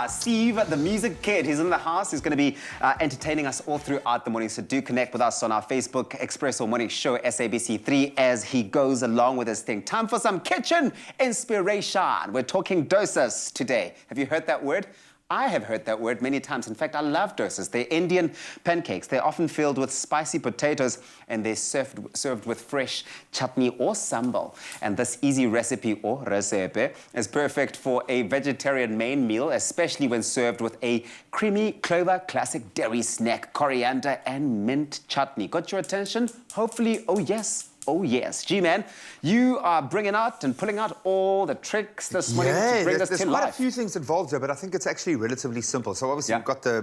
Steve, the music kid, he's in the house. He's going to be entertaining us all throughout the morning. So do connect with us on our Facebook Expresso Morning Show, SABC3, as he goes along with his thing. Time for some kitchen inspiration. We're talking dosas today. Have you heard that word? I have heard that word many times. In fact, I love dosas. They're Indian pancakes. They're often filled with spicy potatoes and they're served with fresh chutney or sambal. And this easy recipe or recipe is perfect for a vegetarian main meal, especially when served with a creamy Clover Classic dairy snack, coriander and mint chutney. Got your attention? Hopefully, oh yes. Oh, yes. G-Man, you are bringing out and pulling out all the tricks this morning to bring this to life. There's quite a few things involved here, but I think it's actually relatively simple. So obviously we've got the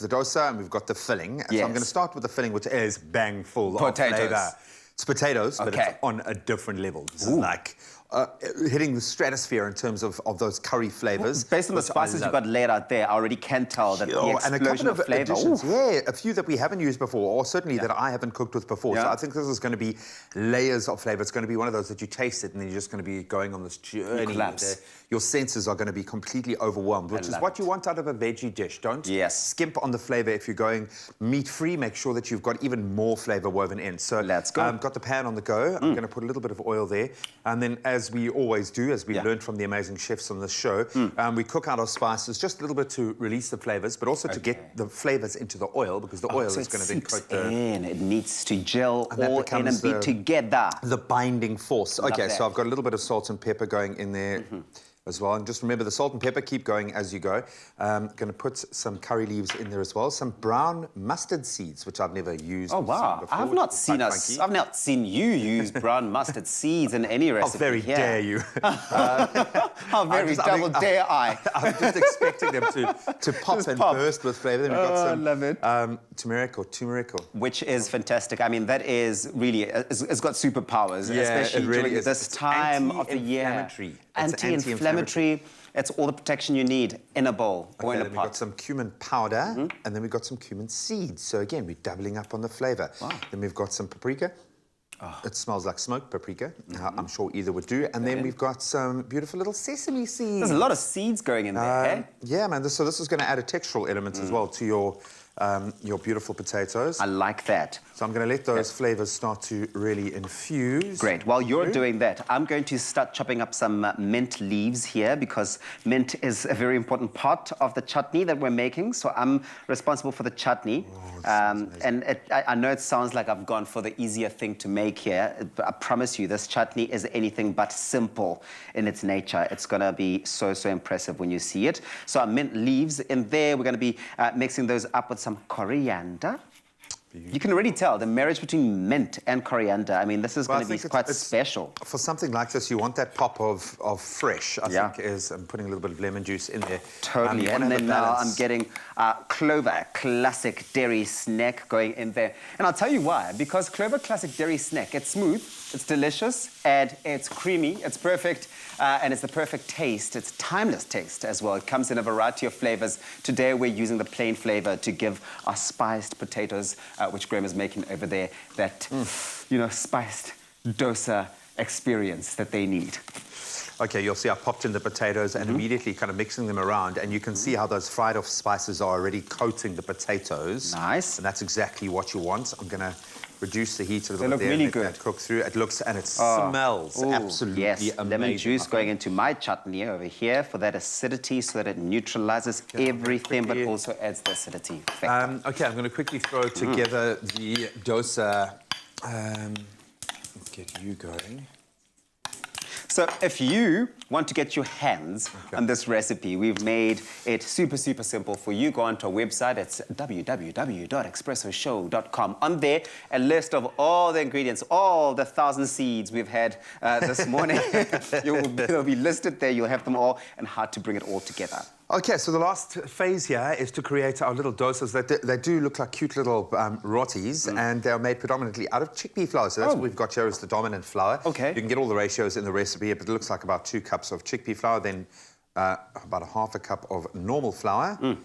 dosa and we've got the filling. So I'm going to start with the filling, which is bang full of flavour. It's potatoes, but it's on a different level. This is like hitting the stratosphere in terms of those curry flavours. Based on the spices you've got laid out there, I already can tell that the explosion of flavour. Yeah, a few that we haven't used before, or certainly that I haven't cooked with before. So I think this is going to be layers of flavour. It's going to be one of those that you taste it and then you're just going to be going on this journey. Your senses are going to be completely overwhelmed, which is what you want out of a veggie dish. Don't skimp on the flavour. If you're going meat-free, make sure that you've got even more flavour woven in. So let's go. Got the pan on the go. I'm going to put a little bit of oil there. And then, as we always do, as we learned from the amazing chefs on this show, we cook out our spices just a little bit to release the flavours, but also to get the flavours into the oil, because the oil is going to then coat the... It needs to gel all in and be together. The binding force. Okay, so I've got a little bit of salt and pepper going in there as well. And just remember, the salt and pepper, keep going as you go. Going to put some curry leaves in there as well. Some brown mustard seeds, which I've never used. Oh, wow. I've not seen you use brown mustard seeds in any recipe. How very dare you. How very double dare I. I'm just expecting them to pop and burst with flavour. Then we've got some love it. turmeric. Which is fantastic. I mean, that is really, it's got superpowers, especially during this time of the year. Anti-inflammatory. It's all the protection you need in a bowl or in a pot. Then we've got some cumin powder, and then we've got some cumin seeds. So again, we're doubling up on the flavour. Wow. Then we've got some paprika. It smells like smoked paprika. I'm sure either would do. And then we've got some beautiful little sesame seeds. There's a lot of seeds going in there, eh? Yeah, man. So this is going to add a textural element as well to your beautiful potatoes. I like that. So I'm going to let those flavours start to really infuse. Great. While you're doing that, I'm going to start chopping up some mint leaves here, because mint is a very important part of the chutney that we're making. So I'm responsible for the chutney. And I know it sounds like I've gone for the easier thing to make here, but I promise you this chutney is anything but simple in its nature. It's going to be so impressive when you see it. So our mint leaves in there. We're going to be mixing those up with some coriander. You can already tell the marriage between mint and coriander. I mean, this is going to be quite special. For something like this, you want that pop of fresh, I think, I'm putting a little bit of lemon juice in there. Totally. And then now I'm getting Clover Classic dairy snack going in there. And I'll tell you why. Because Clover Classic dairy snack, it's smooth, it's delicious, and it's creamy, it's perfect, and it's the perfect taste. It's timeless taste as well. It comes in a variety of flavors. Today we're using the plain flavor to give our spiced potatoes, which Graham is making over there, that, you know, spiced dosa experience that they need. Okay, you'll see I popped in the potatoes and immediately kind of mixing them around, and you can see how those fried off spices are already coating the potatoes. Nice. And that's exactly what you want. I'm going to reduce the heat a little bit. They look really good. That cook through. It looks and it smells absolutely amazing. Lemon juice going into my chutney over here for that acidity, so that it neutralizes everything, but also adds the acidity. Okay, I'm going to quickly throw together the dosa. Let's get you going. So if you want to get your hands on this recipe, we've made it super simple for you. Go onto our website. It's www.expressoshow.com. On there, a list of all the ingredients, all the 1,000 seeds we've had this morning. They'll be listed there. You'll have them all, and how to bring it all together. Okay, so the last phase here is to create our little dosas. They do look like cute little rotis, and they're made predominantly out of chickpea flour. So that's what we've got here is the dominant flour. Okay. You can get all the ratios in the recipe, but it looks like about 2 cups of chickpea flour, then about ½ a cup of normal flour, and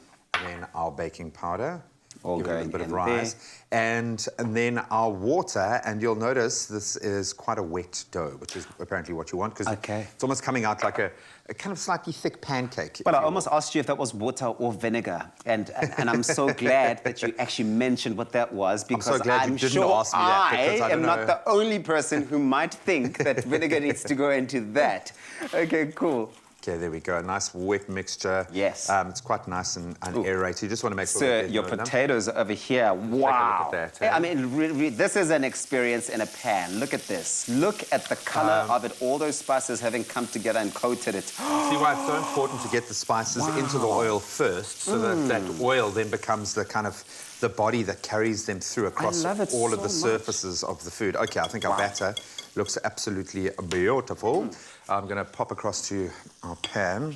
then our baking powder. All give it a going bit of in rise. And then our water, and you'll notice this is quite a wet dough, which is apparently what you want, because it's almost coming out like a kind of slightly thick pancake. Well, I almost asked you if that was water or vinegar, and I'm so glad that you actually mentioned what that was, because I'm so glad you didn't ask me that, because I am not the only person who might think that vinegar needs to go into that. Okay, cool. Okay, there we go. A nice wet mixture. Yes. It's quite nice and aerated. You just want to make sure that your potatoes over here. Wow. Take a look at that, I mean, this is an experience in a pan. Look at this. Look at the color of it. All those spices having come together and coated it. See why it's so important to get the spices into the oil first, so that oil then becomes the kind of the body that carries them through across all of the surfaces of the food. Okay, I think our batter looks absolutely beautiful. I'm going to pop across to our pan.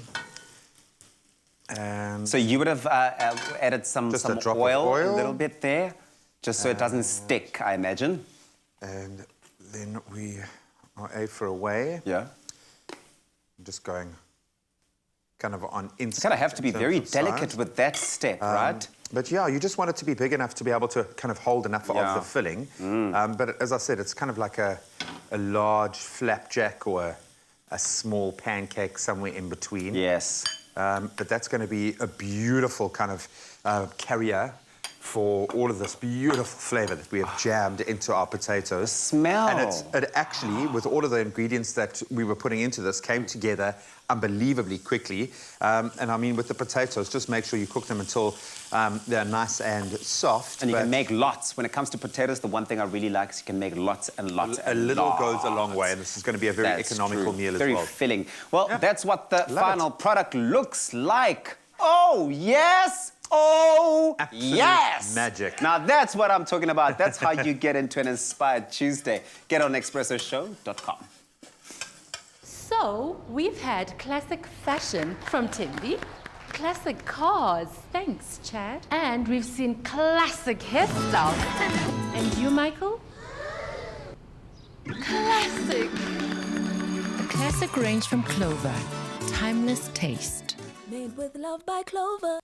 And so you would have added some oil, a little bit there, just so it doesn't stick, I imagine. And then we are for away. Yeah. I'm just going kind of on instant. You kind of have to be very delicate with that step, right? But yeah, you just want it to be big enough to be able to kind of hold enough of the filling. But as I said, it's kind of like a large flapjack or a small pancake somewhere in between. Yes. But that's going to be a beautiful kind of carrier for all of this beautiful flavour that we have jammed into our potatoes. The smell. And it actually, with all of the ingredients that we were putting into this, came together unbelievably quickly. And I mean, with the potatoes, just make sure you cook them until they're nice and soft. And you can make lots. When it comes to potatoes, the one thing I really like is you can make lots and lots and lots. A little goes a long way, and this is going to be a very economical meal as well. Very filling. Well, that's what the final product looks like. Oh, yes! Oh, absolute yes! Magic. Now, that's what I'm talking about. That's how you get into an Inspired Tuesday. Get on expressoshow.com. So, we've had classic fashion from Timby, classic cars, thanks, Chad, and we've seen classic hairstyles. And you, Michael? Classic! The classic range from Clover. Timeless taste. Made with love by Clover.